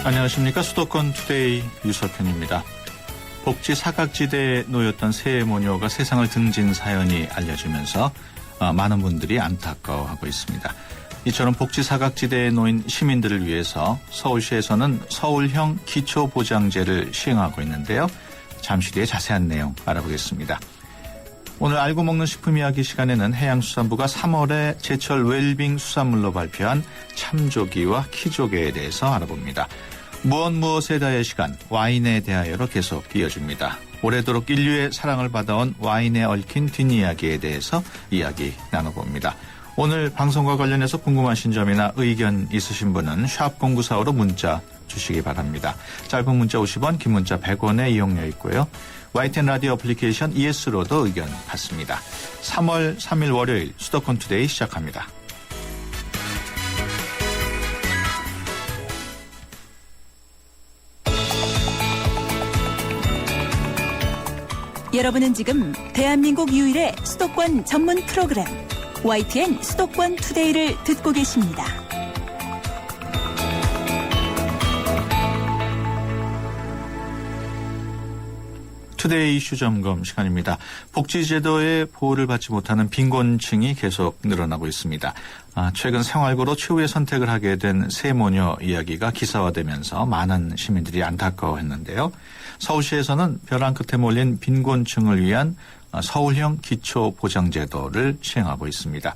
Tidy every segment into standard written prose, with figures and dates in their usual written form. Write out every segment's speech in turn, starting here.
안녕하십니까. 수도권 투데이 유석현입니다. 복지 사각지대에 놓였던 새 모녀가 세상을 등진 사연이 알려지면서 많은 분들이 안타까워하고 있습니다. 이처럼 복지 사각지대에 놓인 시민들을 위해서 서울시에서는 서울형 기초보장제를 시행하고 있는데요. 잠시 뒤에 자세한 내용 알아보겠습니다. 오늘 알고 먹는 식품 이야기 시간에는 해양수산부가 3월에 제철 웰빙 수산물로 발표한 참조기와 키조개에 대해서 알아봅니다. 무엇에 대하여 시간, 와인에 대하여로 계속 이어집니다. 오래도록 인류의 사랑을 받아온 와인에 얽힌 뒷이야기에 대해서 이야기 나눠봅니다. 오늘 방송과 관련해서 궁금하신 점이나 의견 있으신 분은 샵 0945로 문자 주시기 바랍니다. 짧은 문자 50원, 긴 문자 100원의 이용료 있고요. YTN 라디오 어플리케이션 ES로도 의견 받습니다. 3월 3일 월요일 수도권 투데이 시작합니다. 여러분은 지금 대한민국 유일의 수도권 전문 프로그램 YTN 수도권 투데이를 듣고 계십니다. 투데이 이슈 점검 시간입니다. 복지제도의 보호를 받지 못하는 빈곤층이 계속 늘어나고 있습니다. 최근 생활고로 최후의 선택을 하게 된 새 모녀 이야기가 기사화되면서 많은 시민들이 안타까워했는데요. 서울시에서는 벼랑 끝에 몰린 빈곤층을 위한 서울형 기초보장제도를 시행하고 있습니다.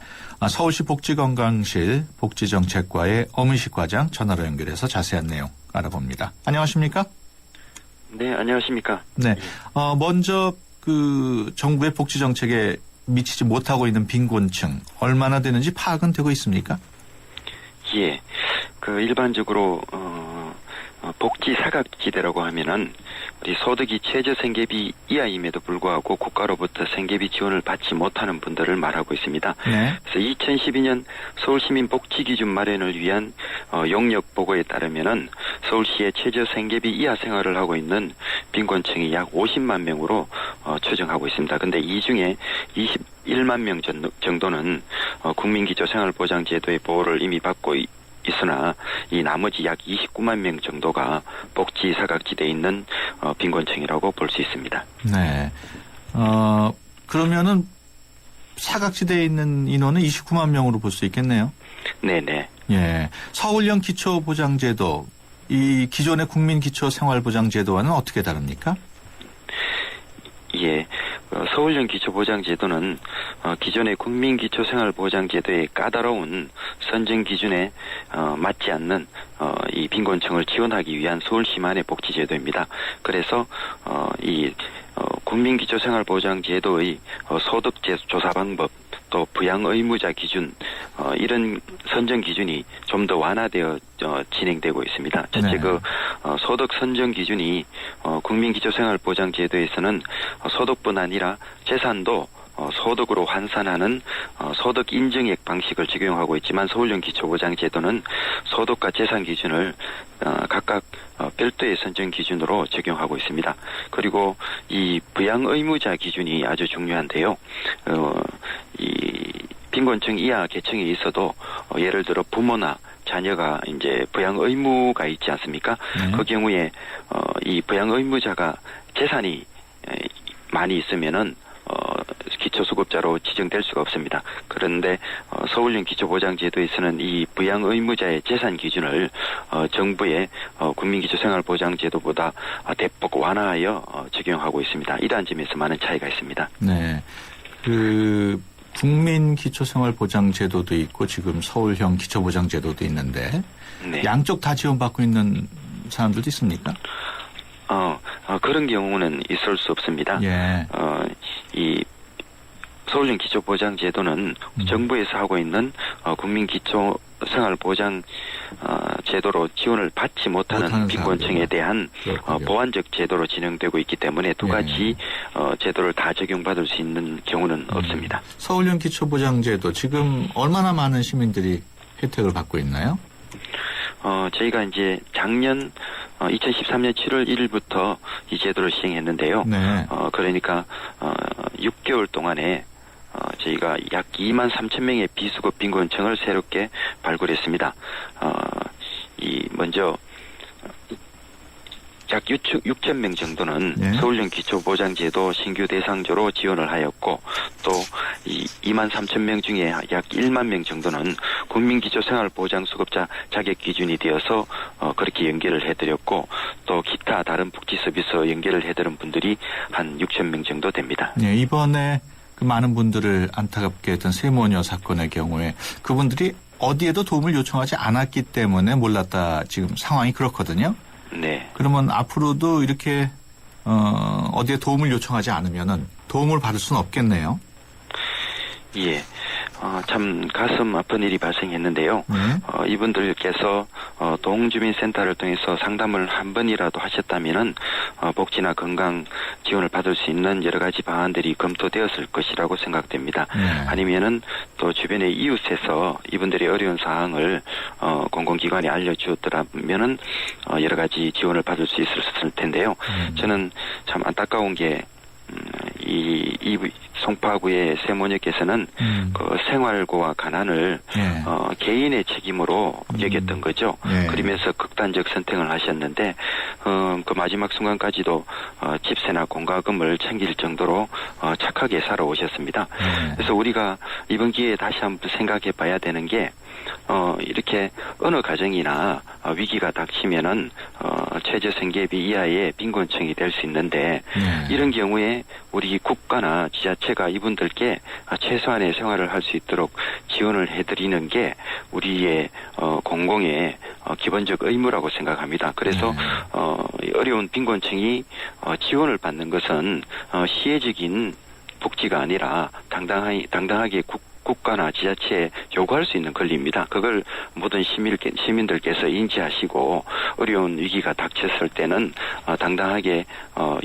서울시 복지건강실 복지정책과의 엄의식 과장 전화로 연결해서 자세한 내용 알아봅니다. 안녕하십니까? 네, 안녕하십니까? 네. 먼저 정부의 복지 정책에 미치지 못하고 있는 빈곤층 얼마나 되는지 파악은 되고 있습니까? 예. 일반적으로 복지 사각지대라고 하면은 우리 소득이 최저 생계비 이하임에도 불구하고 국가로부터 생계비 지원을 받지 못하는 분들을 말하고 있습니다. 네. 그래서 2012년 서울시민 복지 기준 마련을 위한 용역 보고에 따르면은 서울시의 최저 생계비 이하 생활을 하고 있는 빈곤층이 약 50만 명으로 추정하고 있습니다. 근데 이 중에 21만 명 정도는 국민기초생활보장제도의 보호를 이미 받고 있으나 이 나머지 약 29만 명 정도가 복지 사각지대에 있는 빈곤층이라고 볼 수 있습니다. 네. 그러면은 사각지대에 있는 인원은 29만 명으로 볼 수 있겠네요. 네네. 예. 서울형 기초보장제도, 이 기존의 국민기초생활보장제도와는 어떻게 다릅니까? 예. 서울형 기초보장제도는 기존의 국민기초생활보장제도의 까다로운 선정 기준에 맞지 않는 이 빈곤층을 지원하기 위한 서울시만의 복지제도입니다. 그래서 이 국민기초생활보장제도의 소득조사 방법 또 부양의무자 기준 이런 선정 기준이 좀 더 완화되어 진행되고 있습니다. 첫째 네. 소득 선정 기준이 국민기초생활보장제도에서는 소득뿐 아니라 재산도 소득으로 환산하는 소득 인정액 방식을 적용하고 있지만 서울형 기초보장제도는 소득과 재산 기준을 각각 별도의 선정 기준으로 적용하고 있습니다. 그리고 이 부양 의무자 기준이 아주 중요한데요. 이 빈곤층 이하 계층에 있어도 예를 들어 부모나 자녀가 이제 부양 의무가 있지 않습니까? 그 경우에 이 부양 의무자가 재산이 많이 있으면은 기초수급자로 지정될 수가 없습니다. 그런데 서울형 기초보장제도에서는 이 부양 의무자의 재산 기준을 정부의 국민기초생활보장제도보다 대폭 완화하여 적용하고 있습니다. 이러한 점에서 많은 차이가 있습니다. 네. 국민기초생활보장제도도 있고 지금 서울형 기초보장제도도 있는데 네. 양쪽 다 지원받고 있는 사람들도 있습니까? 그런 경우는 있을 수 없습니다. 예. 이 서울형 기초보장제도는 정부에서 하고 있는 국민기초생활보장 제도로 지원을 받지 못하는 빈곤층에 대한 보완적 제도로 진행되고 있기 때문에 두 가지 제도를 다 적용받을 수 있는 경우는 없습니다. 서울형 기초보장제도 지금 얼마나 많은 시민들이 혜택을 받고 있나요? 저희가 이제 작년 2013년 7월 1일부터 이 제도를 시행했는데요. 네. 그러니까 6개월 동안에 저희가 약 2만 3천 명의 비수급 빈곤층을 새롭게 발굴했습니다. 먼저 약 6,000명 정도는 네. 서울형 기초보장제도 신규 대상자로 지원을 하였고 또 이 23,000명 중에 약 1만 명 정도는 국민기초생활보장수급자 자격 기준이 되어서 그렇게 연계를 해드렸고 또 기타 다른 복지 서비스 연계를 해드린 분들이 한 6,000명 정도 됩니다. 네, 이번에 그 많은 분들을 안타깝게 했던 세모녀 사건의 경우에 그분들이 어디에도 도움을 요청하지 않았기 때문에 몰랐다 지금 상황이 그렇거든요. 네. 그러면 앞으로도 이렇게 어디에 도움을 요청하지 않으면은 도움을 받을 수는 없겠네요. 예. 참 가슴 아픈 일이 발생했는데요. 네. 이분들께서 동주민센터를 통해서 상담을 한 번이라도 하셨다면은 복지나 건강 지원을 받을 수 있는 여러 가지 방안들이 검토되었을 것이라고 생각됩니다. 네. 아니면은 또 주변의 이웃에서 이분들의 어려운 사항을 공공기관에 알려주었더라면은 여러 가지 지원을 받을 수 있었을 텐데요. 저는 참 안타까운 게 이 송파구의 세모녀께서는 그 생활고와 가난을 네. 개인의 책임으로 여겼던 거죠. 네. 그러면서 극단적 선택을 하셨는데 그 마지막 순간까지도 집세나 공과금을 챙길 정도로 착하게 살아오셨습니다. 네. 그래서 우리가 이번 기회에 다시 한번 생각해 봐야 되는 게 이렇게 어느 가정이나 위기가 닥치면은 최저생계비 이하의 빈곤층이 될 수 있는데 네. 이런 경우에 우리 국가나 지자체가 이분들께 최소한의 생활을 할 수 있도록 지원을 해드리는 게 우리의 공공의 기본적 의무라고 생각합니다. 그래서 어려운 빈곤층이 지원을 받는 것은 시혜적인 복지가 아니라 당당하게 국가나 지자체에 요구할 수 있는 권리입니다. 그걸 모든 시민들께서 인지하시고 어려운 위기가 닥쳤을 때는 당당하게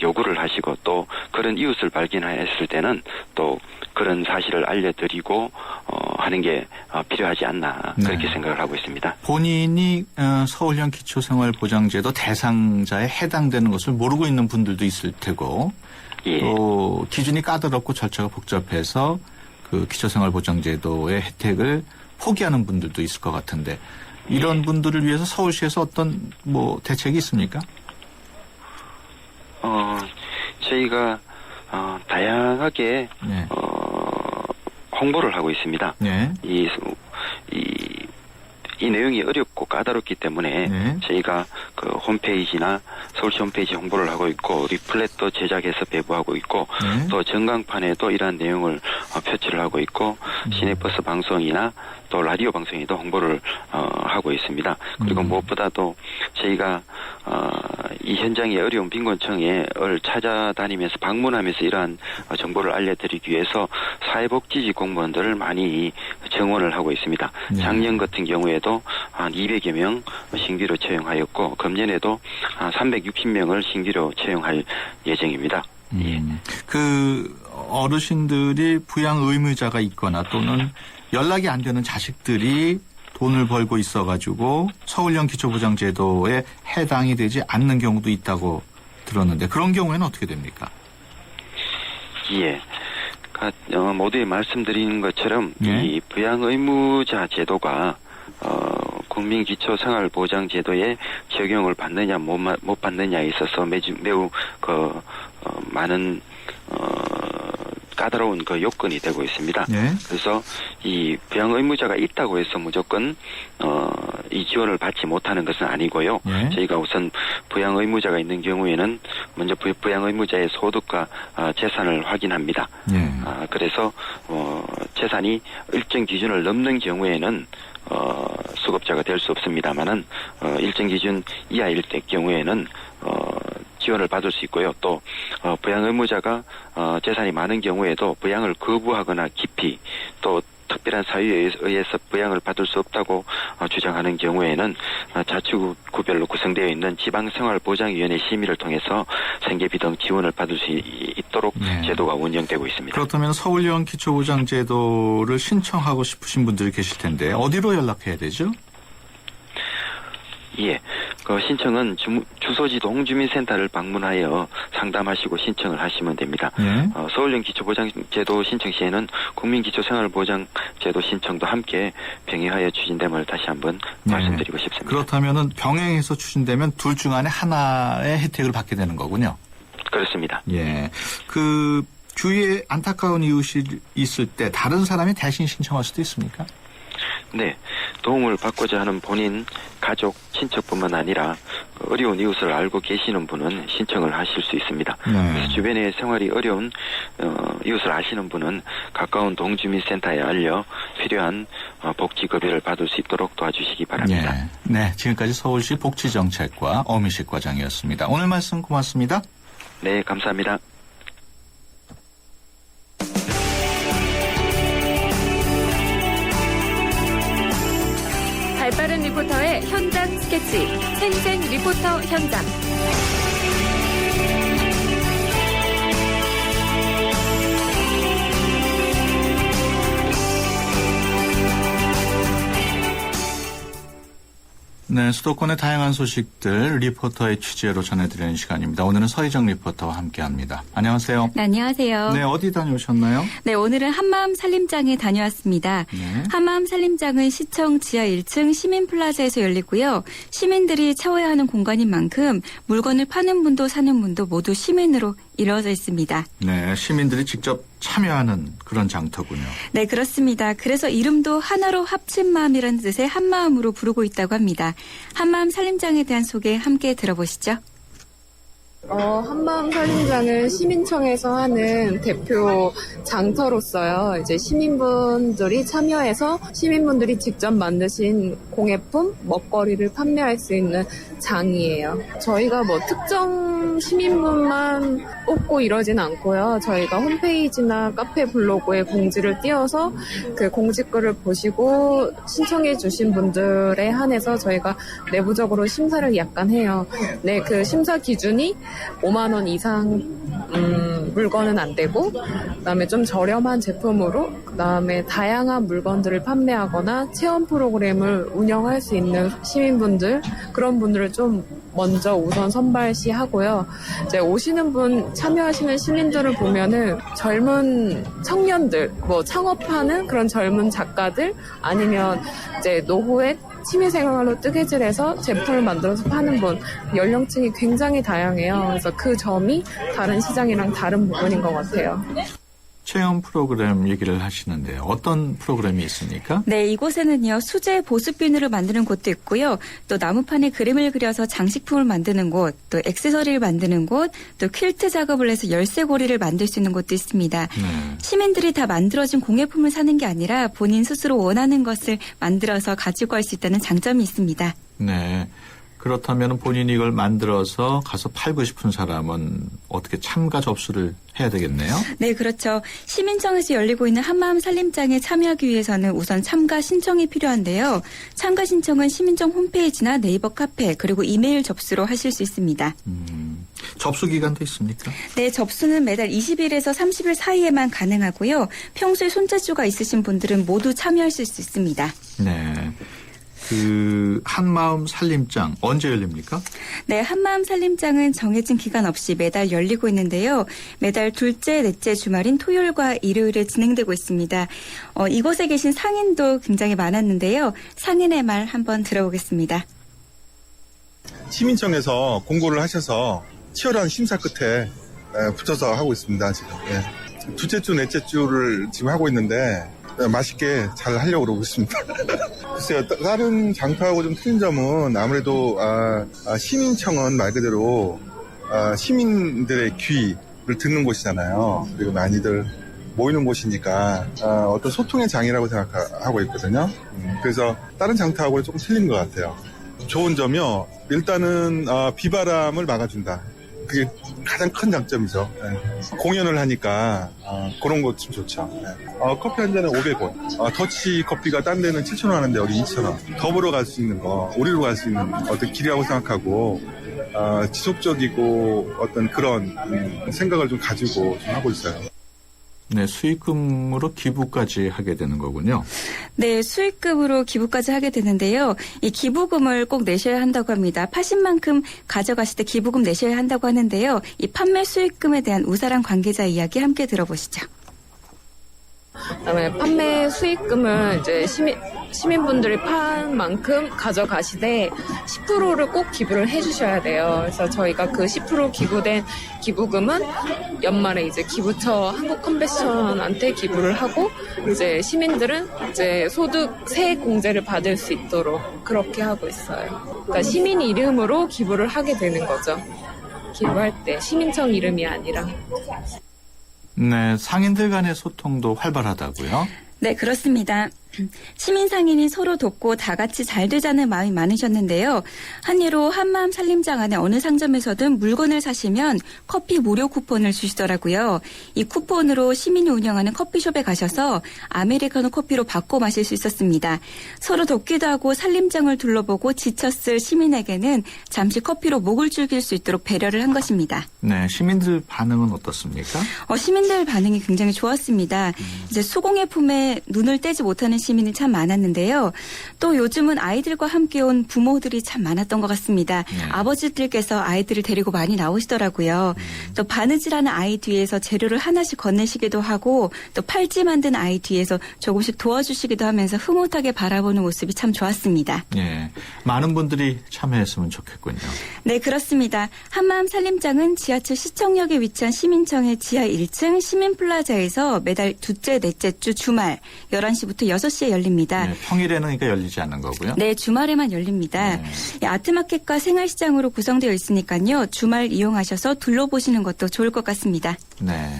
요구를 하시고 또 그런 이웃을 발견했을 때는 또 그런 사실을 알려드리고 하는 게 필요하지 않나 그렇게 네. 생각을 하고 있습니다. 본인이 서울형 기초생활보장제도 대상자에 해당되는 것을 모르고 있는 분들도 있을 테고 예. 또 기준이 까다롭고 절차가 복잡해서 그 기초생활보장제도의 혜택을 포기하는 분들도 있을 것 같은데 이런 분들을 위해서 서울시에서 어떤 대책이 있습니까? 저희가 다양하게 네. 홍보를 하고 있습니다. 네. 이 내용이 어렵고 까다롭기 때문에 네. 저희가 그 홈페이지나 서울시 홈페이지 홍보를 하고 있고 리플렛도 제작해서 배부하고 있고 네. 또 전광판에도 이러한 내용을 표출을 하고 있고 시내버스 방송이나 또 라디오 방송에도 홍보를 하고 있습니다. 그리고 무엇보다도 저희가 이 현장의 어려운 빈곤층을 찾아다니면서 방문하면서 이러한 정보를 알려드리기 위해서 사회복지직 공무원들을 많이 정원을 하고 있습니다. 네. 작년 같은 경우에도 한 200여 명 신규로 채용하였고 금년에도 360명을 신규로 채용할 예정입니다. 그 어르신들이 부양 의무자가 있거나 또는 연락이 안 되는 자식들이 돈을 벌고 있어가지고 서울형 기초보장제도에 해당이 되지 않는 경우도 있다고 들었는데 그런 경우에는 어떻게 됩니까? 예. 모두에 말씀드리는 것처럼 네. 이 부양 의무자 제도가 국민기초생활보장제도에 적용을 받느냐 못 받느냐에 있어서 매우 많은 까다로운 그 요건이 되고 있습니다. 네. 그래서 이 부양 의무자가 있다고 해서 무조건 이 지원을 받지 못하는 것은 아니고요. 네. 저희가 우선 부양 의무자가 있는 경우에는 먼저 부양 의무자의 소득과 재산을 확인합니다. 네. 그래서 재산이 일정 기준을 넘는 경우에는 수급자가 될 수 없습니다만은 일정 기준 이하일 때 경우에는 지원을 받을 수 있고요. 또 부양 의무자가 재산이 많은 경우에도 부양을 거부하거나 기피 또 특별한 사유에 의해서 부양을 받을 수 없다고 주장하는 경우에는 자치구별로 구성되어 있는 지방생활보장위원회 심의를 통해서 생계비 등 지원을 받을 수 있도록 네. 제도가 운영되고 있습니다. 그렇다면 서울형 기초보장제도를 신청하고 싶으신 분들이 계실 텐데 어디로 연락해야 되죠? 예, 그 신청은 주소지 동주민센터를 방문하여 상담하시고 신청을 하시면 됩니다. 예. 서울형 기초보장제도 신청 시에는 국민기초생활보장제도 신청도 함께 병행하여 추진됨을 다시 한번 말씀드리고 싶습니다. 그렇다면은 병행해서 추진되면 둘 중 안에 하나의 혜택을 받게 되는 거군요. 그렇습니다. 예. 그 주위에 안타까운 이웃이 있을 때 다른 사람이 대신 신청할 수도 있습니까? 네. 도움을 받고자 하는 본인, 가족, 친척뿐만 아니라 어려운 이웃을 알고 계시는 분은 신청을 하실 수 있습니다. 네. 그래서 주변에 생활이 어려운 이웃을 아시는 분은 가까운 동주민센터에 알려 필요한 복지급여를 받을 수 있도록 도와주시기 바랍니다. 네. 네. 지금까지 서울시 복지정책과 어미식 과장이었습니다. 오늘 말씀 고맙습니다. 네, 감사합니다. 발빠른 리포터의 현장 스케치, 생생 리포터 현장. 네, 수도권의 다양한 소식들 리포터의 취재로 전해드리는 시간입니다. 오늘은 서희정 리포터와 함께합니다. 안녕하세요. 네, 안녕하세요. 네, 어디 다녀오셨나요? 네, 오늘은 한마음 산림장에 다녀왔습니다. 네. 한마음 산림장은 시청 지하 1층 시민플라자에서 열리고요. 시민들이 채워야 하는 공간인 만큼 물건을 파는 분도 사는 분도 모두 시민으로 이루어져 있습니다. 네, 시민들이 직접 참여하는 그런 장터군요. 네, 그렇습니다. 그래서 이름도 하나로 합친 마음이라는 뜻의 한마음으로 부르고 있다고 합니다. 한마음 산림장에 대한 소개 함께 들어보시죠. 한마음 산림장은 시민청에서 하는 대표 장터로서요. 이제 시민분들이 참여해서 시민분들이 직접 만드신 공예품, 먹거리를 판매할 수 있는 장이에요. 저희가 뭐 특정 시민분만 뽑고 이러진 않고요. 저희가 홈페이지나 카페 블로그에 공지를 띄워서 그 공지글을 보시고 신청해 주신 분들에 한해서 저희가 내부적으로 심사를 약간 해요. 네, 그 심사 기준이 5만 원 이상 물건은 안 되고, 그다음에 좀 저렴한 제품으로, 그다음에 다양한 물건들을 판매하거나 체험 프로그램을 운영할 수 있는 시민분들, 그런 분들을 좀 먼저 우선 선발시하고요. 이제 오시는 분, 참여하시는 시민들을 보면은 젊은 청년들, 뭐 창업하는 그런 젊은 작가들, 아니면 이제 노후에 취미생활로 뜨개질해서 제품을 만들어서 파는 분, 연령층이 굉장히 다양해요. 그래서 그 점이 다른 시장이랑 다른 부분인 것 같아요. 체험 프로그램 얘기를 하시는데 어떤 프로그램이 있습니까? 네, 이곳에는요, 수제 보습 비누를 만드는 곳도 있고요, 또 나무판에 그림을 그려서 장식품을 만드는 곳, 또 액세서리를 만드는 곳, 또 퀼트 작업을 해서 열쇠고리를 만들 수 있는 곳도 있습니다. 네. 시민들이 다 만들어진 공예품을 사는 게 아니라 본인 스스로 원하는 것을 만들어서 가지고 갈 수 있다는 장점이 있습니다. 네. 그렇다면 본인이 이걸 만들어서 가서 팔고 싶은 사람은 어떻게 참가 접수를 해야 되겠네요? 네, 그렇죠. 시민청에서 열리고 있는 한마음 산림장에 참여하기 위해서는 우선 참가 신청이 필요한데요. 참가 신청은 시민청 홈페이지나 네이버 카페 그리고 이메일 접수로 하실 수 있습니다. 접수 기간도 있습니까? 네, 접수는 매달 20일에서 30일 사이에만 가능하고요. 평소에 손재주가 있으신 분들은 모두 참여하실 수 있습니다. 네. 그 한마음 산림장 언제 열립니까? 네, 한마음 산림장은 정해진 기간 없이 매달 열리고 있는데요. 매달 둘째, 넷째 주말인 토요일과 일요일에 진행되고 있습니다. 이곳에 계신 상인도 굉장히 많았는데요. 상인의 말 한번 들어보겠습니다. 시민청에서 공고를 하셔서 치열한 심사 끝에 붙여서 하고 있습니다. 지금. 예. 둘째 주, 넷째 주를 지금 하고 있는데 맛있게 잘 하려고 그러고 있습니다. 글쎄요, 다른 장터하고 좀 틀린 점은 아무래도 시민청은 말 그대로 시민들의 귀를 듣는 곳이잖아요. 그리고 많이들 모이는 곳이니까 어떤 소통의 장이라고 생각하고 있거든요. 그래서 다른 장터하고는 조금 틀린 것 같아요. 좋은 점이요, 일단은 비바람을 막아준다. 그게 가장 큰 장점이죠. 네. 공연을 하니까 그런 거 좀 좋죠. 네. 커피 한 잔에 500원. 더치 커피가 딴 데는 7,000원 하는데 여기 2,000원. 더불어 갈 수 있는 거, 우리로 갈 수 있는 어떤 길이라고 생각하고 지속적이고 어떤 그런 생각을 좀 가지고 좀 하고 있어요. 네, 수익금으로 기부까지 하게 되는 거군요. 네, 수익금으로 기부까지 하게 되는데요. 이 기부금을 꼭 내셔야 한다고 합니다. 파신만큼 가져가실 때 기부금 내셔야 한다고 하는데요. 이 판매 수익금에 대한 우사랑 관계자 이야기 함께 들어보시죠. 그다음에 판매 수익금을 이제 시민분들이 판 만큼 가져가시되 10%를 꼭 기부를 해주셔야 돼요. 그래서 저희가 그 10% 기부된 기부금은 연말에 이제 기부처 한국컨벤션한테 기부를 하고 이제 시민들은 이제 소득 세액 공제를 받을 수 있도록 그렇게 하고 있어요. 그러니까 시민 이름으로 기부를 하게 되는 거죠. 기부할 때 시민청 이름이 아니라. 네, 상인들 간의 소통도 활발하다고요? 네, 그렇습니다. 시민상인이 서로 돕고 다 같이 잘 되자는 마음이 많으셨는데요. 한 예로 한마음 살림장 안에 어느 상점에서든 물건을 사시면 커피 무료 쿠폰을 주시더라고요. 이 쿠폰으로 시민이 운영하는 커피숍에 가셔서 아메리카노 커피로 바꿔 마실 수 있었습니다. 서로 돕기도 하고 살림장을 둘러보고 지쳤을 시민에게는 잠시 커피로 목을 죽일 수 있도록 배려를 한 것입니다. 네, 시민들 반응은 어떻습니까? 시민들 반응이 굉장히 좋았습니다. 이제 수공예 품에 눈을 떼지 못하는 시민이 참 많았는데요. 또 요즘은 아이들과 함께 온 부모들이 참 많았던 것 같습니다. 네. 아버지들께서 아이들을 데리고 많이 나오시더라고요. 또 바느질하는 아이 뒤에서 재료를 하나씩 건네시기도 하고 또 팔찌 만든 아이 뒤에서 조금씩 도와주시기도 하면서 흐뭇하게 바라보는 모습이 참 좋았습니다. 네, 많은 분들이 참여했으면 좋겠군요. 네, 그렇습니다. 한마음 살림장은 지하철 시청역에 위치한 시민청의 지하 1층 시민플라자에서 매달 둘째, 넷째 주 주말 11시부터 6시에 열립니다. 네, 평일에는 그러니까 열리지 않는 거고요. 네, 주말에만 열립니다. 네. 아트마켓과 생활시장으로 구성되어 있으니까요. 주말 이용하셔서 둘러보시는 것도 좋을 것 같습니다. 네,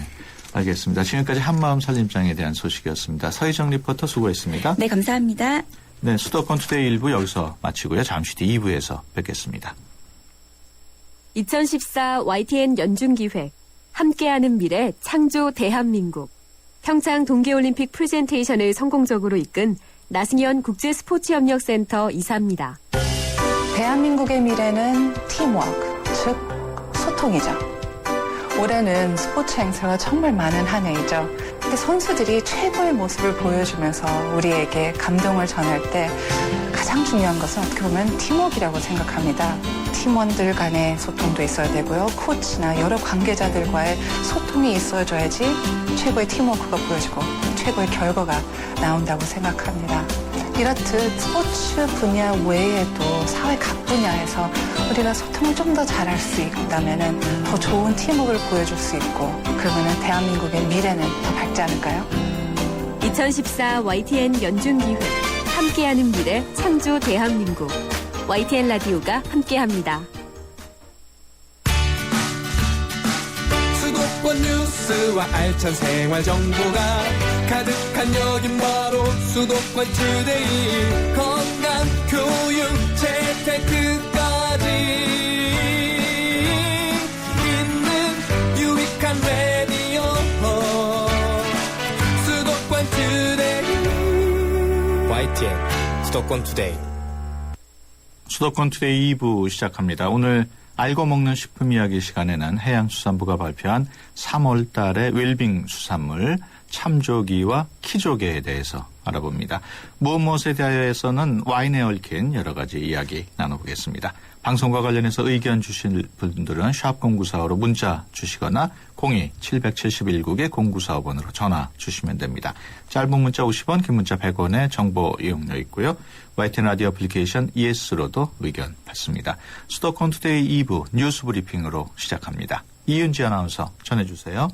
알겠습니다. 지금까지 한마음 살림장에 대한 소식이었습니다. 서희정 리포터 수고했습니다. 네, 감사합니다. 네, 수도권 투데이 1부 여기서 마치고요. 잠시 뒤 2부에서 뵙겠습니다. 2014 YTN 연중기획 함께하는 미래 창조 대한민국 평창 동계올림픽 프레젠테이션을 성공적으로 이끈 나승현 국제스포츠협력센터 이사입니다. 대한민국의 미래는 팀워크, 즉 소통이죠. 올해는 스포츠 행사가 정말 많은 한 해이죠. 근데 선수들이 최고의 모습을 보여주면서 우리에게 감동을 전할 때 가장 중요한 것은 어떻게 보면 팀워크라고 생각합니다. 팀원들 간의 소통도 있어야 되고요. 코치나 여러 관계자들과의 소통이 있어줘야지 최고의 팀워크가 보여지고 최고의 결과가 나온다고 생각합니다. 이렇듯 스포츠 분야 외에도 사회 각 분야에서 우리가 소통을 좀 더 잘할 수 있다면 더 좋은 팀워크를 보여줄 수 있고 그러면 대한민국의 미래는 더 밝지 않을까요? 2014 YTN 연중기획 함께하는 미래 창조 대한민국 YTN 라디오가 함께합니다. 수도권 뉴스와 알찬 생활 정보가 가득한 여긴 바로 수도권 투데이 건강 교육 재테크까지 있는 유익한 라디오 수도권 투데이 YTN 수도권 투데이 수도권 투데이 2부 시작합니다. 오늘 알고 먹는 식품 이야기 시간에는 해양수산부가 발표한 3월 달의 웰빙 수산물 참조기와 키조개에 대해서 알아봅니다. 무엇에 대해서는 와인에 얽힌 여러 가지 이야기 나눠보겠습니다. 방송과 관련해서 의견 주실 분들은 샵0945로 문자 주시거나 02-771국에 0945번으로 전화 주시면 됩니다. 짧은 문자 50원, 긴 문자 100원의 정보 이용료 있고요. YTN 라디오 애플리케이션 ES로도 의견 받습니다. 수도권 투데이 2부 뉴스 브리핑으로 시작합니다. 이윤지 아나운서 전해주세요.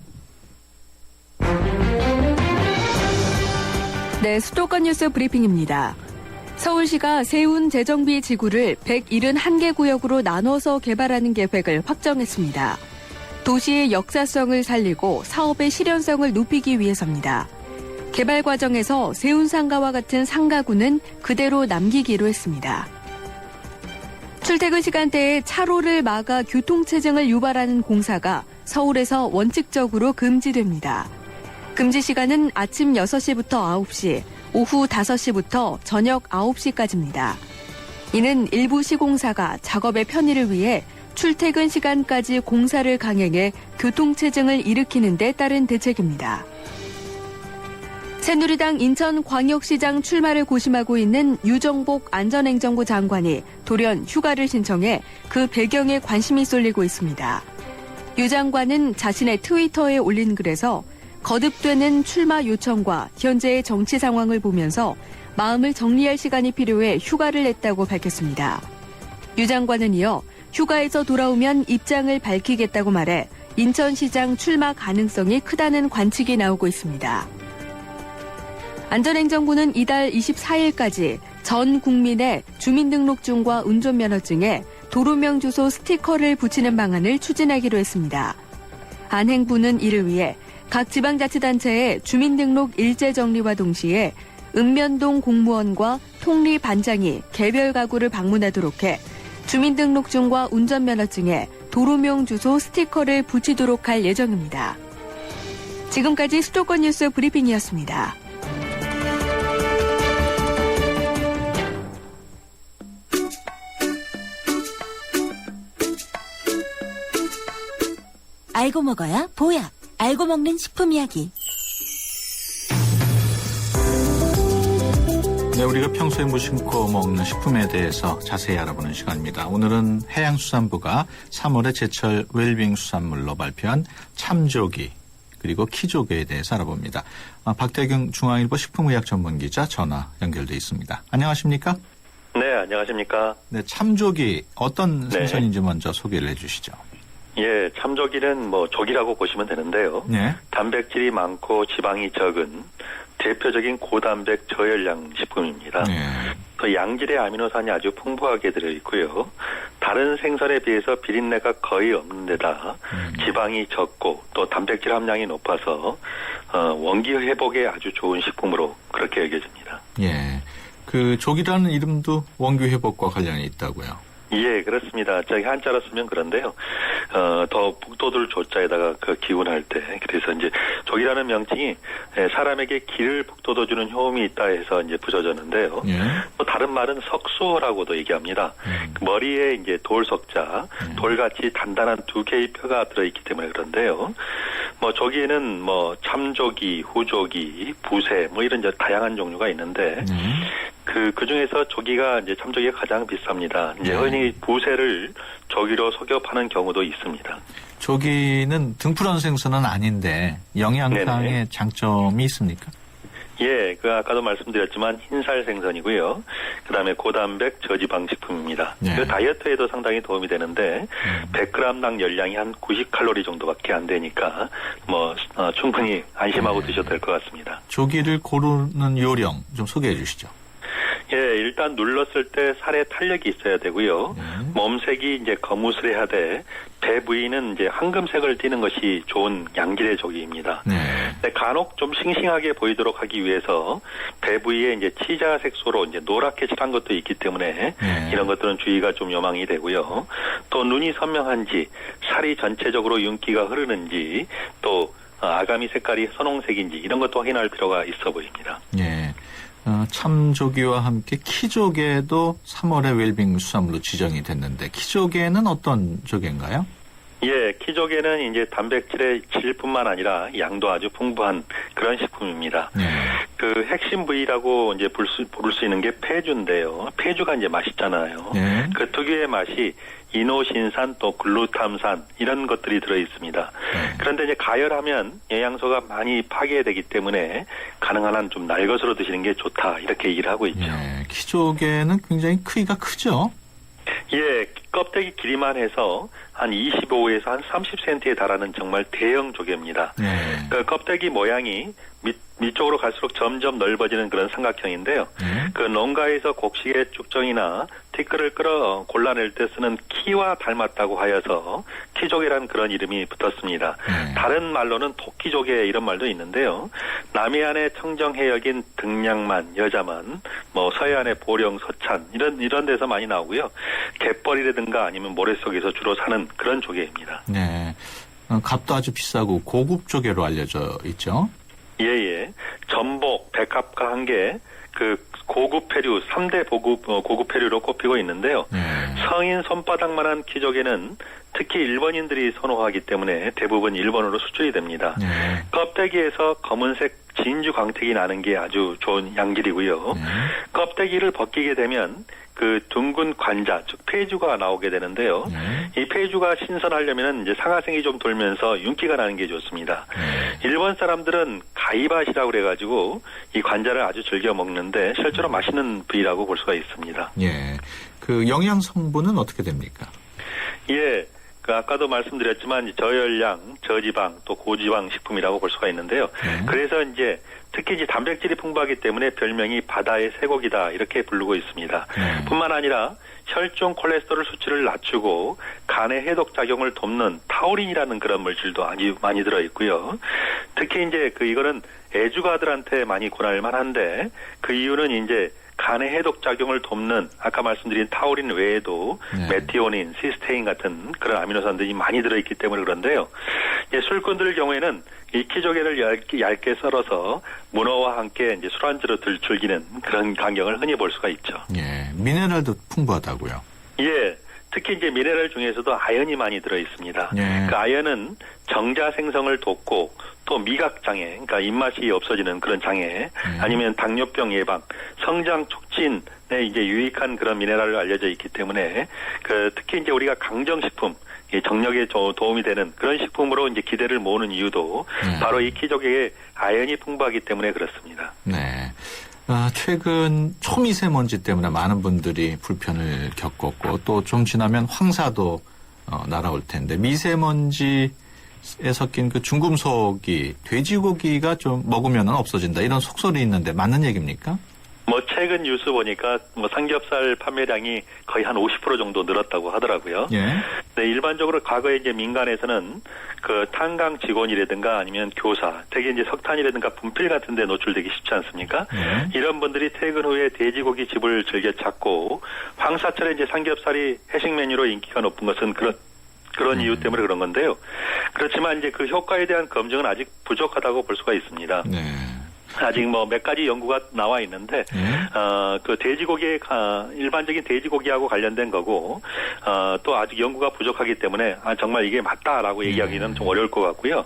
네, 수도권 뉴스 브리핑입니다. 서울시가 세운 재정비 지구를 171개 구역으로 나눠서 개발하는 계획을 확정했습니다. 도시의 역사성을 살리고 사업의 실현성을 높이기 위해서입니다. 개발 과정에서 세운 상가와 같은 상가구는 그대로 남기기로 했습니다. 출퇴근 시간대에 차로를 막아 교통체증을 유발하는 공사가 서울에서 원칙적으로 금지됩니다. 금지 시간은 아침 6시부터 9시, 오후 5시부터 저녁 9시까지입니다. 이는 일부 시공사가 작업의 편의를 위해 출퇴근 시간까지 공사를 강행해 교통체증을 일으키는 데 따른 대책입니다. 새누리당 인천광역시장 출마를 고심하고 있는 유정복 안전행정부 장관이 돌연 휴가를 신청해 그 배경에 관심이 쏠리고 있습니다. 유 장관은 자신의 트위터에 올린 글에서 거듭되는 출마 요청과 현재의 정치 상황을 보면서 마음을 정리할 시간이 필요해 휴가를 냈다고 밝혔습니다. 유 장관은 이어 휴가에서 돌아오면 입장을 밝히겠다고 말해 인천시장 출마 가능성이 크다는 관측이 나오고 있습니다. 안전행정부는 이달 24일까지 전 국민의 주민등록증과 운전면허증에 도로명 주소 스티커를 붙이는 방안을 추진하기로 했습니다. 안행부는 이를 위해 각 지방자치단체의 주민등록 일제 정리와 동시에 읍면동 공무원과 통리반장이 개별 가구를 방문하도록 해 주민등록증과 운전면허증에 도로명 주소 스티커를 붙이도록 할 예정입니다. 지금까지 수도권 뉴스 브리핑이었습니다. 알고 먹어야 보약. 알고 먹는 식품 이야기. 네, 우리가 평소에 무심코 먹는 식품에 대해서 자세히 알아보는 시간입니다. 오늘은 해양수산부가 3월에 제철 웰빙 수산물로 발표한 참조기 그리고 키조개에 대해서 알아봅니다. 박태경 중앙일보 식품의학 전문기자 전화 연결돼 있습니다. 안녕하십니까? 네, 안녕하십니까? 네, 참조기 어떤 네. 생선인지 먼저 소개를 해주시죠. 예, 참조기는 조기라고 보시면 되는데요. 네. 단백질이 많고 지방이 적은 대표적인 고단백 저열량 식품입니다. 네. 또 양질의 아미노산이 아주 풍부하게 들어있고요. 다른 생선에 비해서 비린내가 거의 없는 데다 지방이 적고 또 단백질 함량이 높아서 원기 회복에 아주 좋은 식품으로 그렇게 여겨집니다. 예. 그 조기라는 이름도 원기 회복과 관련이 있다고요. 예, 그렇습니다. 저기 한자로 쓰면 그런데요. 더 북돋을 조자에다가 그 기운할 때, 그래서 이제 조기라는 명칭이 사람에게 기를 북돋워주는 효험이 있다 해서 이제 붙여졌는데요. 예. 또 다른 말은 석수라고도 얘기합니다. 머리에 이제 돌석자, 돌같이 단단한 두 개의 뼈가 들어있기 때문에 그런데요. 조기에는 참조기, 후조기, 부세, 이런 다양한 종류가 있는데, 그 중에서 조기가 이제 참조기가 가장 비쌉니다. 이제 흔히 부세를 조기로 속여 파는 경우도 있습니다. 조기는 등푸른 생선은 아닌데 영양상의 네네. 장점이 있습니까? 예, 아까도 말씀드렸지만 흰살 생선이고요. 그다음에 고단백 저지방 식품입니다. 네. 그 다이어트에도 상당히 도움이 되는데 100g당 열량이 한 90칼로리 정도밖에 안 되니까 충분히 안심하고 드셔도 될 것 같습니다. 조기를 고르는 요령 좀 소개해 주시죠. 예, 일단 눌렀을 때 살에 탄력이 있어야 되고요. 몸색이 이제 거무스레하되 배 부위는 이제 황금색을 띠는 것이 좋은 양질의 조기입니다. 네. 근데 간혹 좀 싱싱하게 보이도록 하기 위해서 배 부위에 이제 치자 색소로 이제 노랗게 칠한 것도 있기 때문에 이런 것들은 주의가 좀 요망이 되고요. 또 눈이 선명한지, 살이 전체적으로 윤기가 흐르는지, 또 아가미 색깔이 선홍색인지 이런 것도 확인할 필요가 있어 보입니다. 예. 참조기와 함께 키조개도 3월에 웰빙 수산물로 지정이 됐는데 키조개는 어떤 조개인가요? 예, 키조개는 이제 단백질의 질뿐만 아니라 양도 아주 풍부한 그런 식품입니다. 네. 그 핵심 부위라고 이제 부를 수 있는 게 폐주인데요. 폐주가 이제 맛있잖아요. 네. 그 특유의 맛이 이노신산 또 글루탐산 이런 것들이 들어 있습니다. 네. 그런데 이제 가열하면 영양소가 많이 파괴되기 때문에 가능한 한 좀 날것으로 드시는 게 좋다 이렇게 얘기를 하고 있죠. 예. 키조개는 굉장히 크기가 크죠? 예, 껍데기 길이만 해서 한 25에서 한 30cm에 달하는 정말 대형 조개입니다. 네. 그 껍데기 모양이 밑쪽으로 갈수록 점점 넓어지는 그런 삼각형인데요. 그 농가에서 곡식의 쭉정이나 티끌을 골라낼 때 쓰는 키와 닮았다고 하여서 키조개라는 그런 이름이 붙었습니다. 다른 말로는 토끼조개 이런 말도 있는데요. 남해안의 청정해역인 등량만, 여자만, 서해안의 보령, 서찬 이런 데서 많이 나오고요. 갯벌이라든가 아니면 모래 속에서 주로 사는 그런 조개입니다. 네. 값도 아주 비싸고 고급 조개로 알려져 있죠? 예. 전복, 백합과 한개 고급 폐류, 3대 고급 폐류로 꼽히고 있는데요. 성인 손바닥만한 키조개는 특히 일본인들이 선호하기 때문에 대부분 일본으로 수출이 됩니다. 껍데기에서 검은색 진주 광택이 나는 게 아주 좋은 양질이고요. 껍데기를 벗기게 되면 그 둥근 관자, 즉 폐주가 나오게 되는데요. 이 폐주가 신선하려면 이제 상하생이 좀 돌면서 윤기가 나는 게 좋습니다. 일본 사람들은 가이밭이라고 그래가지고 이 관자를 아주 즐겨 먹는데 실제로 맛있는 부위라고 볼 수가 있습니다. 예. 그 영양 성분은 어떻게 됩니까? 예. 그 아까도 말씀드렸지만 저열량, 저지방, 또 고지방 식품이라고 볼 수가 있는데요. 그래서 이제 특히 이제 단백질이 풍부하기 때문에 별명이 바다의 쇠고기다 이렇게 부르고 있습니다. 뿐만 아니라 혈중 콜레스테롤 수치를 낮추고 간의 해독 작용을 돕는 타우린이라는 그런 물질도 아주 많이 들어 있고요. 특히 이제 이거는 애주가들한테 많이 권할 만한데 그 이유는 이제 간의 해독 작용을 돕는 아까 말씀드린 타우린 외에도 메티오닌, 시스테인 같은 그런 아미노산들이 많이 들어있기 때문에 그런데요. 이제 술꾼들 경우에는 이키조개를 얇게 썰어서 문어와 함께 이제 술안주로 즐기는 그런 광경을 흔히 볼 수가 있죠. 예, 미네랄도 풍부하다고요. 예. 특히 이제 미네랄 중에서도 아연이 많이 들어 있습니다. 예. 그 아연은 정자 생성을 돕고 또 미각 장애, 그러니까 입맛이 없어지는 그런 장애, 아니면 당뇨병 예방, 성장 촉진에 이제 유익한 그런 미네랄로 알려져 있기 때문에 특히 이제 우리가 강정식품, 정력에 도움이 되는 그런 식품으로 이제 기대를 모으는 이유도 바로 이 키조개에 아연이 풍부하기 때문에 그렇습니다. 네. 최근 초미세먼지 때문에 많은 분들이 불편을 겪었고 또 좀 지나면 황사도 날아올 텐데 미세먼지에 섞인 그 중금속이 돼지고기가 좀 먹으면 없어진다 이런 속설이 있는데 맞는 얘기입니까? 뭐 최근 뉴스 보니까 뭐 삼겹살 판매량이 거의 한 50% 정도 늘었다고 하더라고요. 예. 네, 일반적으로 과거에 이제 민간에서는 그 탄광 직원이라든가 아니면 교사, 되게 이제 석탄이라든가 분필 같은 데 노출되기 쉽지 않습니까? 이런 분들이 퇴근 후에 돼지고기 집을 즐겨 찾고 황사철에 이제 삼겹살이 회식 메뉴로 인기가 높은 것은 그런 이유 때문에 그런 건데요. 그렇지만 이제 그 효과에 대한 검증은 아직 부족하다고 볼 수가 있습니다. 네. 아직 뭐 몇 가지 연구가 나와 있는데, 그 돼지고기의, 일반적인 돼지고기하고 관련된 거고, 또 아직 연구가 부족하기 때문에, 정말 이게 맞다라고 얘기하기는 좀 어려울 것 같고요.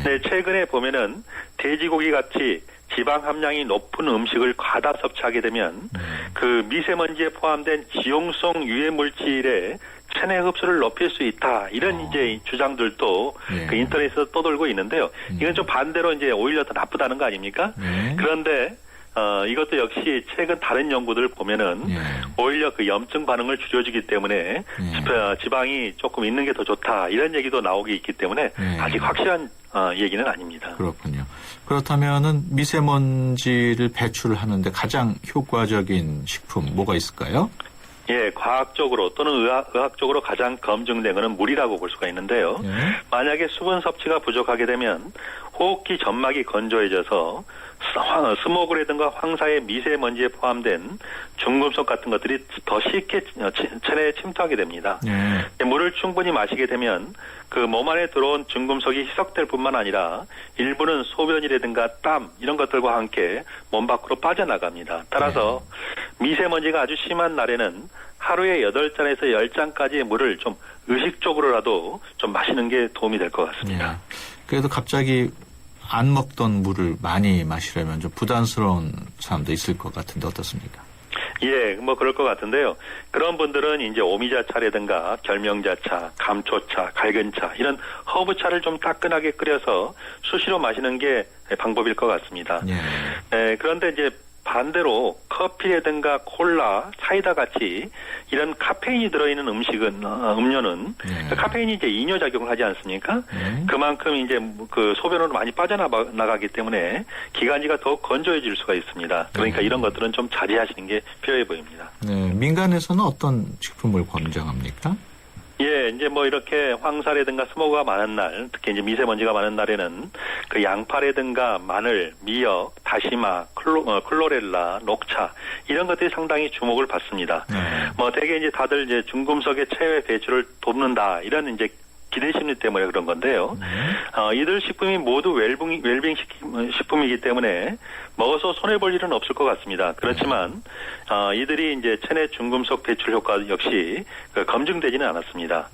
네, 최근에 보면은 돼지고기 같이 지방 함량이 높은 음식을 과다 섭취하게 되면, 그 미세먼지에 포함된 지용성 유해 물질의 체내 흡수를 높일 수 있다. 이런 이제 주장들도 그 인터넷에서 떠돌고 있는데요. 이건 좀 반대로 이제 오히려 더 나쁘다는 거 아닙니까? 그런데 이것도 역시 최근 다른 연구들 보면은 오히려 그 염증 반응을 줄여주기 때문에 지방이 조금 있는 게 더 좋다. 이런 얘기도 나오기 있기 때문에 아직 확실한 얘기는 아닙니다. 그렇군요. 그렇다면은 미세먼지를 배출하는데 가장 효과적인 식품 뭐가 있을까요? 예, 과학적으로 또는 의학적으로 가장 검증된 것은 물이라고 볼 수가 있는데요. 만약에 수분 섭취가 부족하게 되면 호흡기 점막이 건조해져서 스모그라든가 황사의 미세먼지에 포함된 중금속 같은 것들이 더 쉽게 체내에 침투하게 됩니다. 물을 충분히 마시게 되면 그 몸 안에 들어온 중금속이 희석될 뿐만 아니라 일부는 소변이라든가 땀 이런 것들과 함께 몸 밖으로 빠져나갑니다. 따라서 미세먼지가 아주 심한 날에는 하루에 8잔에서 10잔까지의 물을 좀 의식적으로라도 좀 마시는 게 도움이 될 것 같습니다. 그래도 갑자기 안 먹던 물을 많이 마시려면 좀 부담스러운 사람도 있을 것 같은데 어떻습니까? 예, 뭐 그럴 것 같은데요. 그런 분들은 이제 오미자차라든가 결명자차, 감초차, 갈근차 이런 허브차를 좀 따끈하게 끓여서 수시로 마시는 게 방법일 것 같습니다. 그런데 이제 반대로 커피라든가 콜라, 사이다 같이 이런 카페인이 들어있는 음료는 카페인이 이제 이뇨 작용을 하지 않습니까? 그만큼 이제 그 소변으로 많이 빠져나가기 때문에 기관지가 더 건조해질 수가 있습니다. 그러니까 이런 것들은 좀 자제하시는 게 필요해 보입니다. 네, 민간에서는 어떤 식품을 권장합니까? 예, 이제 뭐 이렇게 황사라든가 스모그가 많은 날, 특히 이제 미세먼지가 많은 날에는 그 양파라든가 마늘, 미역, 다시마, 클로렐라, 녹차 이런 것들이 상당히 주목을 받습니다. 뭐 되게 이제 다들 이제 중금속의 체외 배출을 돕는다 이런 이제 기대 심리 때문에 그런 건데요. 이들 식품이 모두 웰빙 식품이기 때문에 먹어서 손해볼 일은 없을 것 같습니다. 그렇지만 이들이 이제 체내 중금속 배출 효과 역시 검증되지는 않았습니다.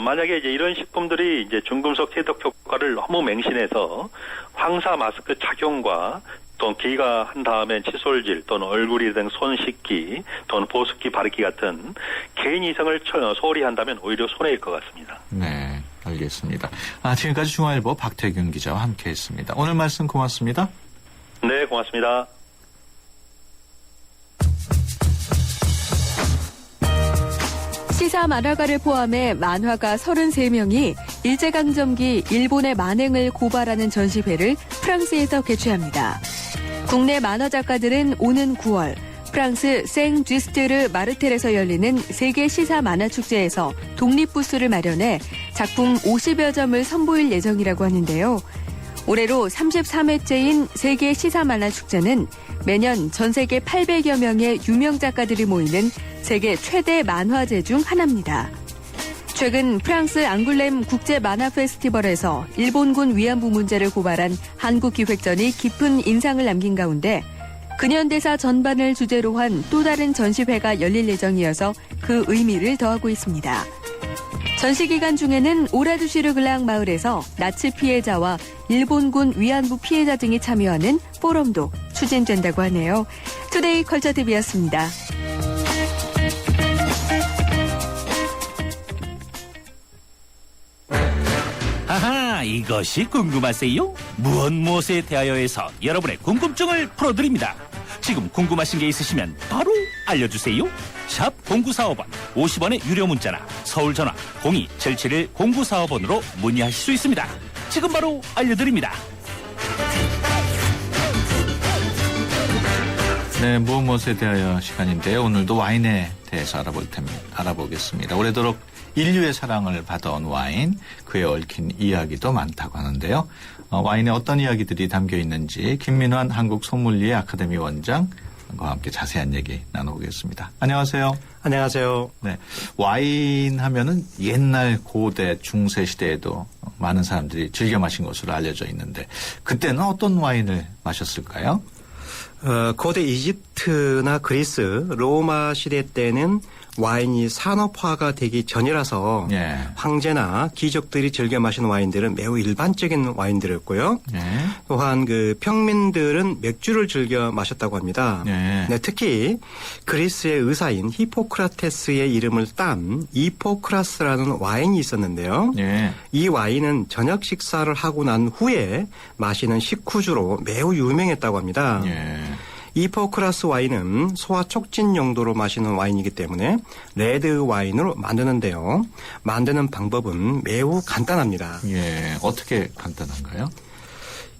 만약에 이제 이런 식품들이 이제 중금속 해독 효과를 너무 맹신해서 황사 마스크 착용과 또 귀가한 다음에 칫솔질 또는 얼굴이 등 손 씻기 또는 보습기 바르기 같은 개인 이성을 소홀히 한다면 오히려 손해일 것 같습니다. 네, 알겠습니다. 지금까지 중앙일보 박태균 기자와 함께했습니다. 오늘 말씀 고맙습니다. 네, 고맙습니다. 시사 만화가를 포함해 만화가 33명이 일제강점기 일본의 만행을 고발하는 전시회를 프랑스에서 개최합니다. 국내 만화 작가들은 오는 9월 프랑스 생쥐스트르 마르텔에서 열리는 세계 시사 만화 축제에서 독립부스를 마련해 작품 50여 점을 선보일 예정이라고 하는데요. 올해로 33회째인 세계 시사 만화 축제는 매년 전 세계 800여 명의 유명 작가들이 모이는 세계 최대 만화제 중 하나입니다. 최근 프랑스 앙굴렘 국제 만화 페스티벌에서 일본군 위안부 문제를 고발한 한국 기획전이 깊은 인상을 남긴 가운데 근현대사 전반을 주제로 한 또 다른 전시회가 열릴 예정이어서 그 의미를 더하고 있습니다. 전시 기간 중에는 오라두시르 글랑 마을에서 나치 피해자와 일본군 위안부 피해자 등이 참여하는 포럼도 추진된다고 하네요. 투데이 컬처TV였습니다. 아하, 이것이 궁금하세요? 무엇에 대하여에서 여러분의 궁금증을 풀어드립니다. 지금 궁금하신 게 있으시면 바로 알려주세요. 샵 0945번 50원의 유료 문자나 서울 전화 02-771-0945번으로 문의하실 수 있습니다. 지금 바로 알려드립니다. 네, 무엇에 대하여 시간인데요. 오늘도 와인에 대해서 알아보겠습니다. 오래도록 인류의 사랑을 받아온 와인, 그에 얽힌 이야기도 많다고 하는데요. 와인에 어떤 이야기들이 담겨 있는지 김민환 한국소믈리에 아카데미 원장과 함께 자세한 얘기 나눠보겠습니다. 안녕하세요. 안녕하세요. 네, 와인 하면은 옛날 고대 중세 시대에도 많은 사람들이 즐겨 마신 것으로 알려져 있는데 그때는 어떤 와인을 마셨을까요? 고대 이집트나 그리스, 로마 시대 때는 와인이 산업화가 되기 전이라서 예. 황제나 귀족들이 즐겨 마시는 와인들은 매우 일반적인 와인들이었고요. 예. 또한 그 평민들은 맥주를 즐겨 마셨다고 합니다. 예. 네, 특히 그리스의 의사인 히포크라테스의 이름을 딴 이포크라스라는 와인이 있었는데요. 예. 이 와인은 저녁 식사를 하고 난 후에 마시는 식후주로 매우 유명했다고 합니다. 예. 이포크라스 와인은 소화 촉진 용도로 마시는 와인이기 때문에 레드 와인으로 만드는데요. 만드는 방법은 매우 간단합니다. 예, 어떻게 간단한가요?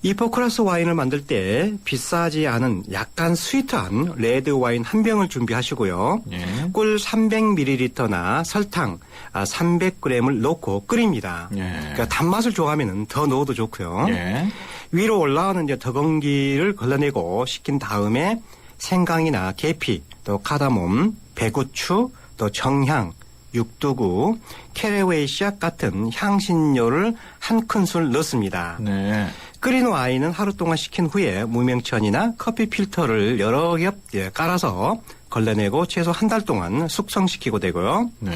이포크라스 와인을 만들 때 비싸지 않은 약간 스위트한 레드 와인 한 병을 준비하시고요. 예. 꿀 300ml나 설탕 300g을 넣고 끓입니다. 예. 그러니까 단맛을 좋아하면 더 넣어도 좋고요. 예. 위로 올라오는 이제 덕원기를 걸러내고 식힌 다음에 생강이나 계피, 또 카다몬, 배고추, 또 정향, 육두구, 캐러웨이 씨앗 같은 향신료를 한 큰술 넣습니다. 네. 끓인 와인은 하루 동안 식힌 후에 무명천이나 커피 필터를 여러 겹 깔아서 걸러내고 최소 한 달 동안 숙성시키고 되고요. 네.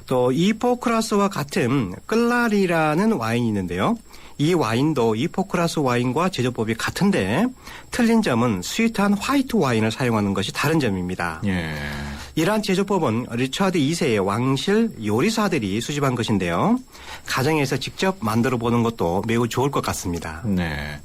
또 이포크라스와 같은 끌라리라는 와인이 있는데요. 이 와인도 이포크라스 와인과 제조법이 같은데 틀린 점은 스위트한 화이트 와인을 사용하는 것이 다른 점입니다. 예. 이러한 제조법은 리처드 2세의 왕실 요리사들이 수집한 것인데요. 가정에서 직접 만들어 보는 것도 매우 좋을 것 같습니다. 네.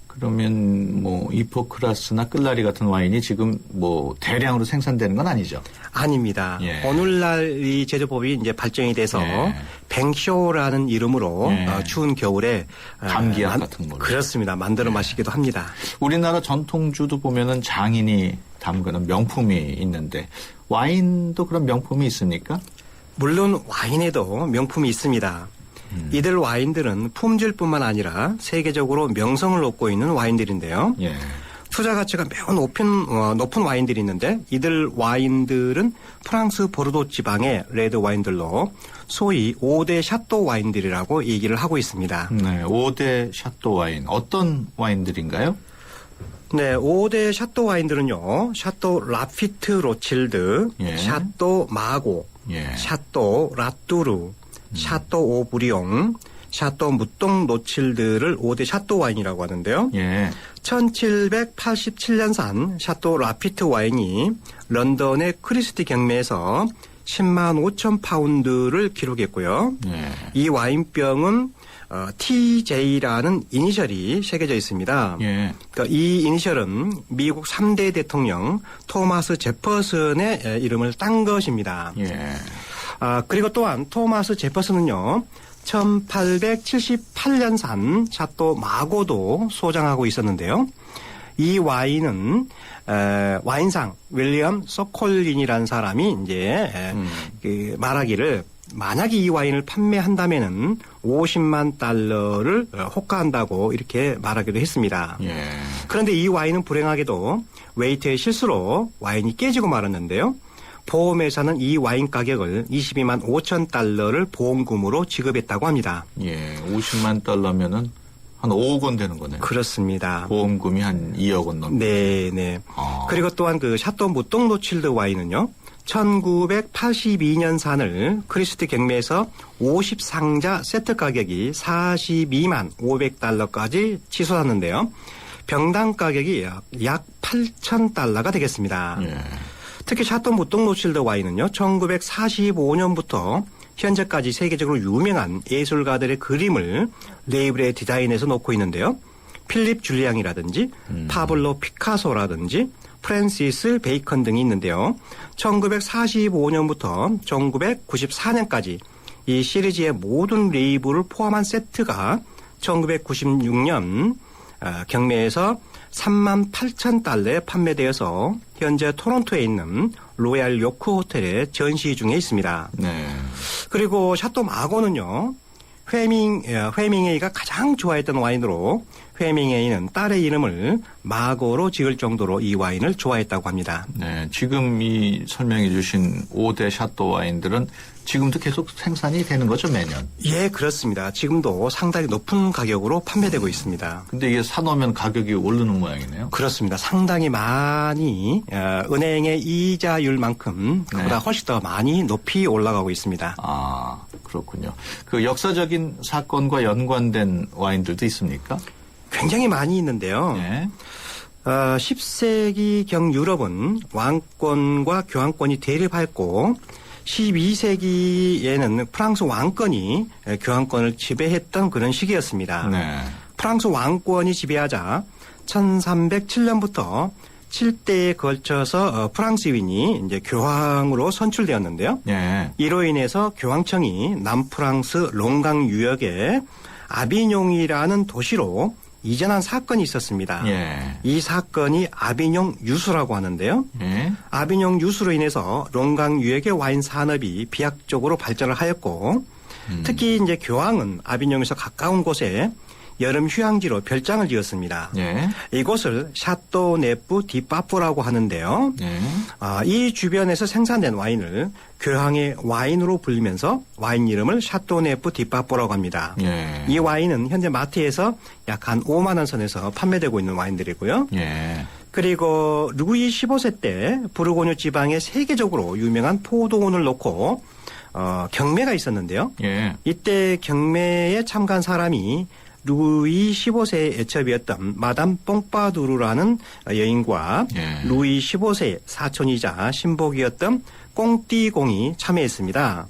그러면 뭐 이포크라스나 끌라리 같은 와인이 지금 뭐 대량으로 생산되는 건 아니죠? 아닙니다. 예. 오늘날 이 제조법이 이제 발전이 돼서 예. 뱅쇼라는 이름으로 예. 추운 겨울에 감기약 같은 걸로. 그렇습니다. 만들어 마시기도 합니다. 우리나라 전통주도 보면은 장인이 담그는 명품이 있는데 와인도 그런 명품이 있습니까? 물론 와인에도 명품이 있습니다. 이들 와인들은 품질뿐만 아니라 세계적으로 명성을 얻고 있는 와인들인데요. 예. 투자 가치가 매우 높은 와인들이 있는데 이들 와인들은 프랑스 보르도 지방의 레드 와인들로 소위 5대 샤또 와인들이라고 얘기를 하고 있습니다. 네, 5대 샤또 와인. 어떤 와인들인가요? 네, 5대 샤또 와인들은요. 샤또 라피트 로칠드, 예. 샤또 마고, 예. 샤또 라뚜르, 샤또 오브리옹, 샤또 무똥 노칠드를 5대 샤또 와인이라고 하는데요. 예. 1787년산 샤또 라피트 와인이 런던의 크리스티 경매에서 10만 5천 파운드를 기록했고요. 예. 이 와인병은 TJ라는 이니셜이 새겨져 있습니다. 예. 그러니까 이 이니셜은 미국 3대 대통령 토마스 제퍼슨의 이름을 딴 것입니다. 예. 그리고 또한 토마스 제퍼슨은요. 1878년산 샤또 마고도 소장하고 있었는데요. 이 와인은 와인상 윌리엄 소콜린이라는 사람이 이제 그 말하기를 만약에 이 와인을 판매한다면은 50만 달러를 호가한다고 이렇게 말하기도 했습니다. 예. 그런데 이 와인은 불행하게도 웨이터의 실수로 와인이 깨지고 말았는데요. 보험회사는 이 와인 가격을 22만 5천 달러를 보험금으로 지급했다고 합니다. 예. 50만 달러면은 한 5억 원 되는 거네요. 그렇습니다. 보험금이 한 2억 원 넘게. 네. 그리고 또한 그 샤또 무똥 노칠드 와인은요. 1982년산을 크리스티 경매에서 50상자 세트 가격이 42만 500달러까지 치솟았는데요. 병당 가격이 약 8,000달러가 되겠습니다. 예. 특히 샤또 무똥 노칠드 와인은요. 1945년부터 현재까지 세계적으로 유명한 예술가들의 그림을 레이블에 디자인해서 놓고 있는데요. 필립 줄리앙이라든지 파블로 피카소라든지 프랜시스 베이컨 등이 있는데요. 1945년부터 1994년까지 이 시리즈의 모든 레이블을 포함한 세트가 1996년 경매에서 3만 8천 달러에 판매되어서 현재 토론토에 있는 로얄 요크 호텔에 전시 중에 있습니다. 네. 그리고 샤또 마고는요. 회밍웨이가 가장 좋아했던 와인으로 회밍웨이는 딸의 이름을 마고로 지을 정도로 이 와인을 좋아했다고 합니다. 네, 지금 이 설명해 주신 5대 샤또 와인들은 지금도 계속 생산이 되는 거죠, 매년? 예, 그렇습니다. 지금도 상당히 높은 가격으로 판매되고 있습니다. 근데 이게 사놓으면 가격이 오르는 모양이네요. 그렇습니다. 상당히 많이 은행의 이자율만큼 그보다 훨씬 더 많이 높이 올라가고 있습니다. 아, 그렇군요. 그 역사적인 사건과 연관된 와인들도 있습니까? 굉장히 많이 있는데요. 네. 10세기경 유럽은 왕권과 교황권이 대립했고 12세기에는 프랑스 왕권이 교황권을 지배했던 그런 시기였습니다. 네. 프랑스 왕권이 지배하자 1307년부터 7대에 걸쳐서 프랑스인이 이제 교황으로 선출되었는데요. 네. 이로 인해서 교황청이 남프랑스 롱강 유역의 아비뇽이라는 도시로 이전한 사건이 있었습니다. 예. 이 사건이 아비뇽 유수라고 하는데요. 예. 아비뇽 유수로 인해서 롱강 유역의 와인 산업이 비약적으로 발전을 하였고 특히 이제 교황은 아비뇽에서 가까운 곳에 여름 휴양지로 별장을 지었습니다. 예. 이곳을 샤또 네프 디 파뿌라고 하는데요. 예. 이 주변에서 생산된 와인을 교황의 와인으로 불리면서 와인 이름을 샤또 네프 디 파뿌라고 합니다. 예. 이 와인은 현재 마트에서 약 한 5만 원 선에서 판매되고 있는 와인들이고요. 예. 그리고 루이 15세 때 부르고뉴 지방에 세계적으로 유명한 포도원을 놓고 경매가 있었는데요. 예. 이때 경매에 참가한 사람이 루이 15세의 애첩이었던 마담 뽕빠두르라는 여인과 예. 루이 15세의 사촌이자 신복이었던 꽁띠공이 참여했습니다.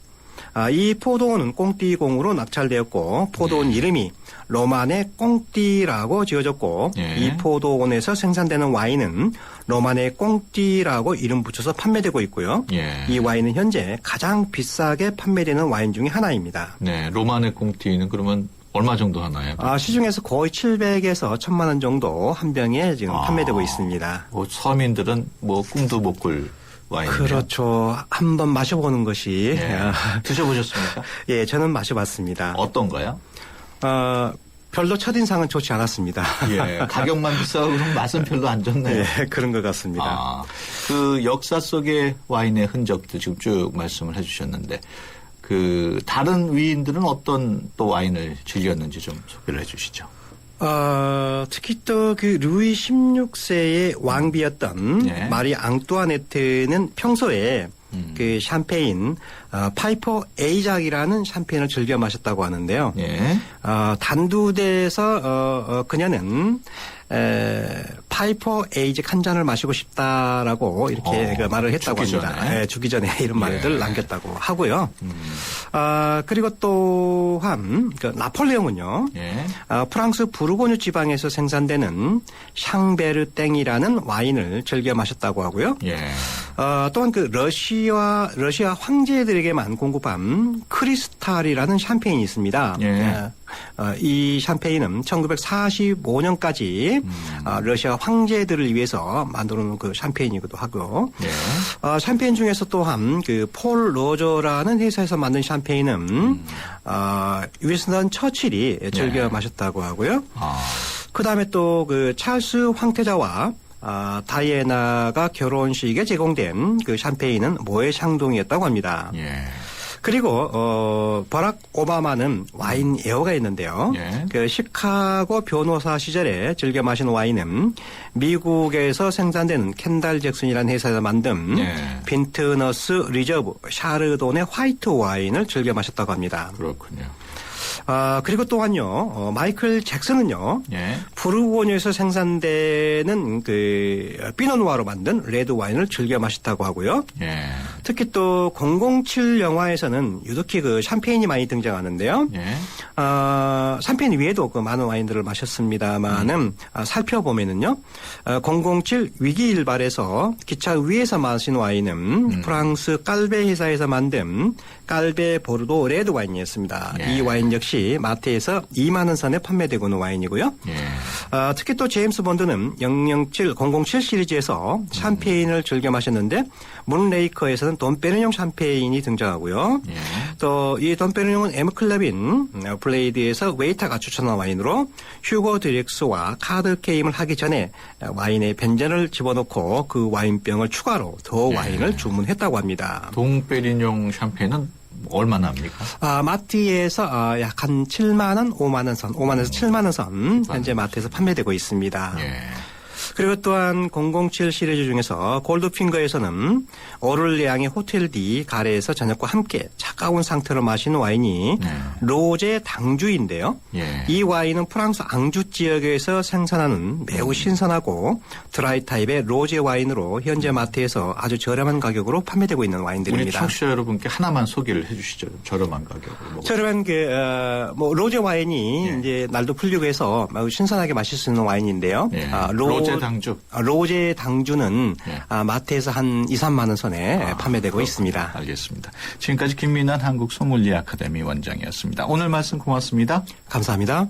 이 포도원은 꽁띠공으로 낙찰되었고 포도원 이름이 로만의 꽁띠라고 지어졌고 예. 이 포도원에서 생산되는 와인은 로만의 꽁띠라고 이름 붙여서 판매되고 있고요. 예. 이 와인은 현재 가장 비싸게 판매되는 와인 중에 하나입니다. 네. 로마네 꽁티는 그러면 얼마 정도 하나요? 시중에서 거의 700에서 1000만 원 정도 한 병에 지금 판매되고 있습니다. 뭐 서민들은 뭐 꿈도 못 꿀 와인이네요. 그렇죠. 한번 마셔보는 것이. 예. 드셔보셨습니까? 예, 저는 마셔봤습니다. 어떤가요? 별로 첫인상은 좋지 않았습니다. 예. 가격만 비싸고 그럼 맛은 별로 안 좋네요. 예, 그런 것 같습니다. 그 역사 속의 와인의 흔적도 지금 쭉 말씀을 해주셨는데 그 다른 위인들은 어떤 또 와인을 즐겼는지 좀 소개를 해주시죠. 특히 또 그 루이 16세의 왕비였던 예. 마리 앙뚜아네트는 평소에 그 샴페인 파이퍼 에이작이라는 샴페인을 즐겨 마셨다고 하는데요. 예. 단두대에서 그녀는 파이퍼 에이작 한 잔을 마시고 싶다라고 이렇게 그 말을 했다고 죽기 합니다. 전에. 예, 죽기 전에 이런 말들 예. 남겼다고 하고요. 그리고 또한 그 나폴레옹은요. 예. 프랑스 부르고뉴 지방에서 생산되는 샹베르땡이라는 와인을 즐겨 마셨다고 하고요. 예. 또한 그 러시아 황제들에게만 공급한 크리스탈이라는 샴페인이 있습니다. 예. 이 샴페인은 1945년까지 러시아 황제들을 위해서 만들어 놓은 그 샴페인이기도 하고, 예. 샴페인 중에서 또한 그 폴 로저라는 회사에서 만든 샴페인은 윈스턴 처칠이 즐겨 마셨다고 하고요. 그 다음에 또 그 찰스 황태자와 다이애나가 결혼식에 제공된 그 샴페인은 모에 샹동이었다고 합니다. 예. 그리고 버락 오바마는 와인 애호가 있는데요. 예. 그 시카고 변호사 시절에 즐겨 마신 와인은 미국에서 생산되는 켄달 잭슨이라는 회사에서 만든 예. 빈트너스 리저브 샤르도네 화이트 와인을 즐겨 마셨다고 합니다. 그렇군요. 그리고 또한요, 마이클 잭슨은요, 예. 부르고뉴에서 생산되는 그 피노누아로 만든 레드 와인을 즐겨 마셨다고 하고요. 예. 특히 또 007 영화에서는 유독히 그 샴페인이 많이 등장하는데요. 예. 샴페인 외에도 그 많은 와인들을 마셨습니다만은 살펴보면은요, 007 위기일발에서 기차 위에서 마신 와인은 프랑스 깔베 회사에서 만든 깔베 보르도 레드 와인이었습니다. 예. 이 와인 역시 마트에서 2만 원 선에 판매되고 있는 와인이고요. 예. 특히 또 제임스 본드는 007 시리즈에서 샴페인을 즐겨 마셨는데 문레이커에서는 돈페르뇽 샴페인이 등장하고요. 예. 또 이 돈페르뇽은 M 클레빈 블레이드에서 웨이터가 추천한 와인으로 휴고 드릭스와 카드 게임을 하기 전에 와인에 벤젠을 집어넣고 그 와인병을 추가로 더 예. 와인을 주문했다고 합니다. 동페리뇽 샴페인은 얼마나 합니까? 마트에서 약 한 7만 원, 5만 원 선, 5만에서 7만 원 선 현재 마트에서 판매되고 있습니다. 예. 그리고 또한 007 시리즈 중에서 골드핑거에서는 오를레앙의 호텔 디 가레에서 저녁과 함께 차가운 상태로 마시는 와인이 로제 당주인데요. 예. 이 와인은 프랑스 앙주 지역에서 생산하는 매우 신선하고 드라이 타입의 로제 와인으로 현재 마트에서 아주 저렴한 가격으로 판매되고 있는 우리 와인들입니다. 청취자 여러분께 하나만 소개를 해주시죠. 저렴한 가격으로. 저렴한 로제 와인이 이제 날도 풀리고 해서 매우 신선하게 마실 수 있는 와인인데요. 예. 로제 당주. 로제 당주는 예. 마트에서 한 2, 3만 원 선에 판매되고 그렇군요. 있습니다. 알겠습니다. 지금까지 김민환 한국 소믈리에 아카데미 원장이었습니다. 오늘 말씀 고맙습니다. 감사합니다.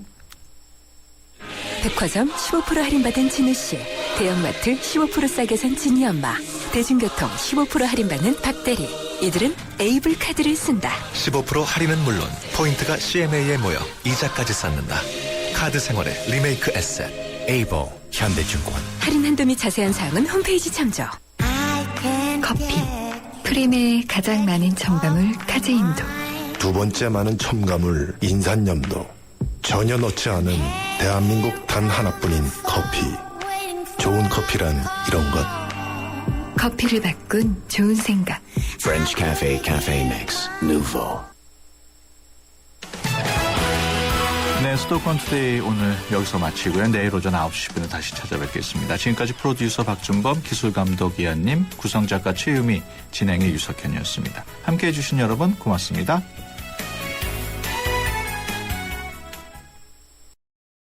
백화점 15% 할인받은 진우씨, 대형마트 15% 싸게 산 진이 엄마, 대중교통 15% 할인받는 박대리. 이들은 에이블 카드를 쓴다. 15% 할인은 물론 포인트가 CMA에 모여 이자까지 쌓는다. 카드 생활의 리메이크 에셋 에이버 현대증권. 할인 한도 및 자세한 사항은 홈페이지 참조. 커피. 프림에 가장 많은 첨가물 카제인도. 두 번째 많은 첨가물 인산염도. 전혀 넣지 않은 대한민국 단 하나뿐인 커피. 좋은 커피란 이런 것. 커피를 바꾼 좋은 생각. French Cafe Cafe Mix Nouveau. 네, 수도권 투데이 오늘 여기서 마치고요. 내일 오전 9시 10분에 다시 찾아뵙겠습니다. 지금까지 프로듀서 박준범, 기술감독 이한님, 구성작가 최유미, 진행의 유석현이었습니다. 함께해 주신 여러분 고맙습니다.